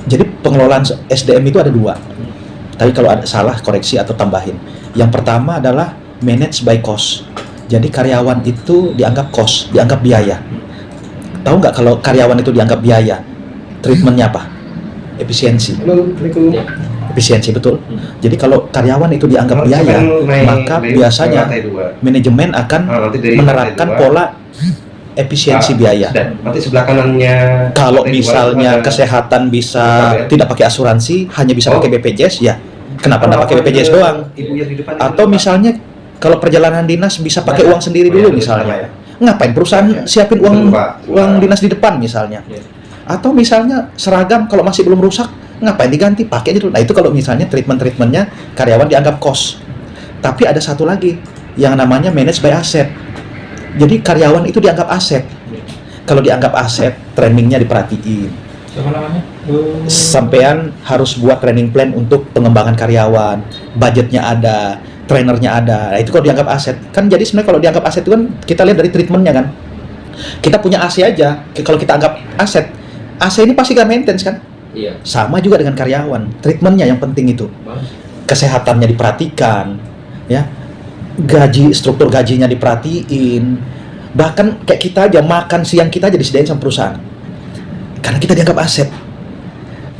Jadi pengelolaan SDM itu ada dua. Tapi kalau ada salah koreksi atau tambahin. Yang pertama adalah manage by cost. Jadi karyawan itu dianggap cost, dianggap biaya. Tahu nggak kalau karyawan itu dianggap biaya, treatmentnya apa? Efisiensi. Efisiensi, betul. Jadi kalau karyawan itu dianggap biaya, maka biasanya manajemen akan menerapkan pola efisiensi biaya. Nanti sebelah kanannya. Kalau misalnya kesehatan bisa tidak pakai asuransi, hanya bisa pakai BPJS, ya kenapa nggak pakai BPJS doang? Atau misalnya kalau perjalanan dinas bisa pakai uang sendiri dulu misalnya. Ngapain perusahaan siapin uang dinas di depan misalnya? Atau misalnya seragam kalau masih belum rusak, ngapain diganti, pakai aja dulu. Nah itu kalau misalnya treatmentnya karyawan dianggap cost. Tapi ada satu lagi yang namanya manage by asset. Jadi karyawan itu dianggap aset. Kalau dianggap aset, trainingnya diperhatiin. Siapa namanya? Sampean harus buat training plan untuk pengembangan karyawan, budgetnya ada, trainernya ada. Nah itu kalau dianggap aset. Kan jadi sebenarnya kalau dianggap aset itu kan kita lihat dari treatmentnya kan. Kita punya AC aja, kalau kita anggap aset, AC ini pasti kan maintenance kan? Iya. Sama juga dengan karyawan, treatmentnya yang penting itu. Kesehatannya diperhatikan, ya. Struktur gajinya diperhatiin. Bahkan kayak kita aja, makan siang kita aja disediain sama perusahaan. Karena kita dianggap aset.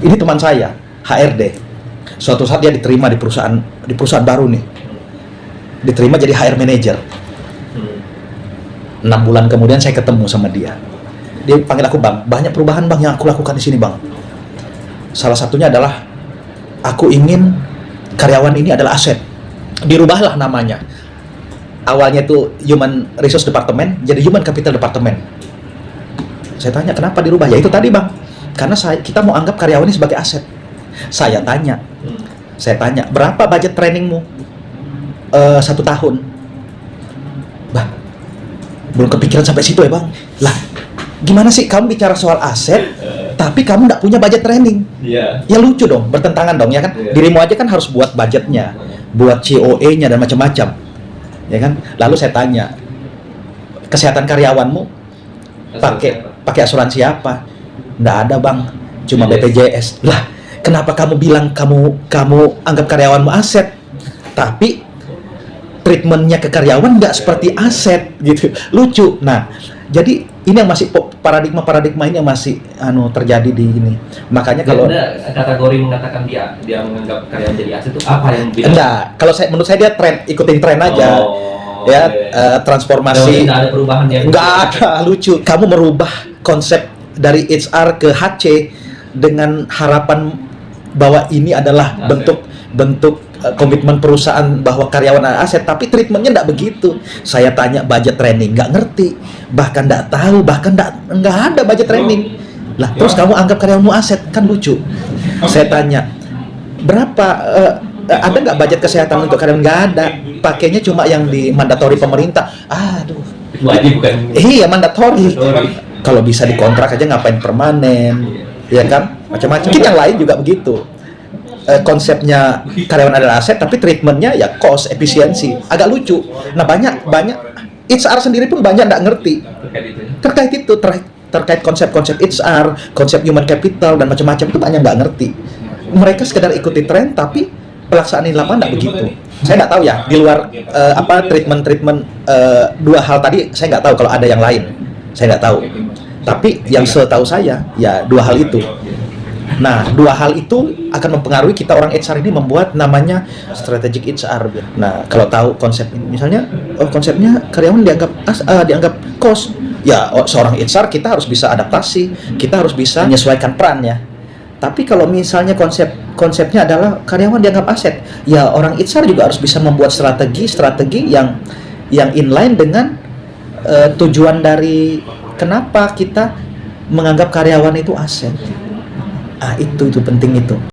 Ini teman saya, HRD. Suatu saat dia diterima di perusahaan baru nih. Diterima jadi HR manager. 6 bulan kemudian saya ketemu sama dia. Dia panggil aku, "Bang, banyak perubahan Bang yang aku lakukan di sini, Bang. Salah satunya adalah aku ingin karyawan ini adalah aset. Dirubahlah namanya. Awalnya itu Human Resource Department jadi Human Capital Department." Saya tanya, "Kenapa dirubah?" Ya itu tadi, Bang. Karena kita mau anggap karyawan ini sebagai aset. Saya tanya, "Berapa budget trainingmu 1 tahun?" Bah, belum kepikiran sampai situ ya, Bang. Lah, gimana sih kamu bicara soal aset, tapi kamu nggak punya budget training? Iya. Ya lucu dong, bertentangan dong, ya kan? Iya. Dirimu aja kan harus buat budgetnya, buat COE-nya dan macam-macam, ya kan? Lalu saya tanya, kesehatan karyawanmu pakai asuransi apa? Nggak ada, Bang, cuma BPJS. Lah, kenapa kamu bilang kamu anggap karyawanmu aset, tapi treatmentnya ke karyawan nggak seperti aset gitu? Lucu. Nah, jadi ini yang masih paradigma ini yang masih terjadi di ini. Makanya kalau ada kategori mengatakan dia menganggap karyawan jadi aset itu apa yang beda? enggak, kalau menurut saya dia ikutin tren aja. Ya, transformasi. Tidak ada perubahan yang Nggak ada, lucu. Kamu merubah konsep dari HR ke HC dengan harapan bahwa ini adalah bentuk komitmen perusahaan bahwa karyawan adalah aset, tapi treatmentnya nggak begitu. Saya tanya budget training, nggak ngerti, bahkan nggak tahu, bahkan nggak ada budget training. Lah, terus kamu anggap karyawanmu aset, kan lucu. Saya tanya, berapa ada nggak budget kesehatan untuk karyawan? Nggak ada, pakainya cuma yang di mandatori pemerintah. Aduh, wajib bukan? iya mandatori. Kalau bisa dikontrak aja ngapain permanen, ya kan? Macam-macam. Mungkin yang lain juga begitu. Konsepnya karyawan adalah aset, tapi treatmentnya ya cost, efisiensi. Agak lucu. Nah banyak HR sendiri pun banyak nggak ngerti terkait konsep-konsep HR, konsep human capital dan macam-macam itu banyak nggak ngerti. Mereka sekedar ikuti tren, tapi pelaksanaan di lapangan nggak begitu. Saya nggak tahu ya di luar treatment dua hal tadi, saya nggak tahu kalau ada yang lain. Saya nggak tahu. Tapi yang setahu saya ya 2 hal itu. Nah, 2 hal itu akan mempengaruhi kita orang HR ini membuat namanya strategic HR. Nah, kalau tahu konsep ini, misalnya konsepnya karyawan dianggap cost, ya seorang HR kita harus bisa adaptasi, kita harus bisa menyesuaikan perannya. Tapi kalau misalnya konsepnya adalah karyawan dianggap aset, ya orang HR juga harus bisa membuat strategi yang inline dengan tujuan dari kenapa kita menganggap karyawan itu aset. Itu penting itu.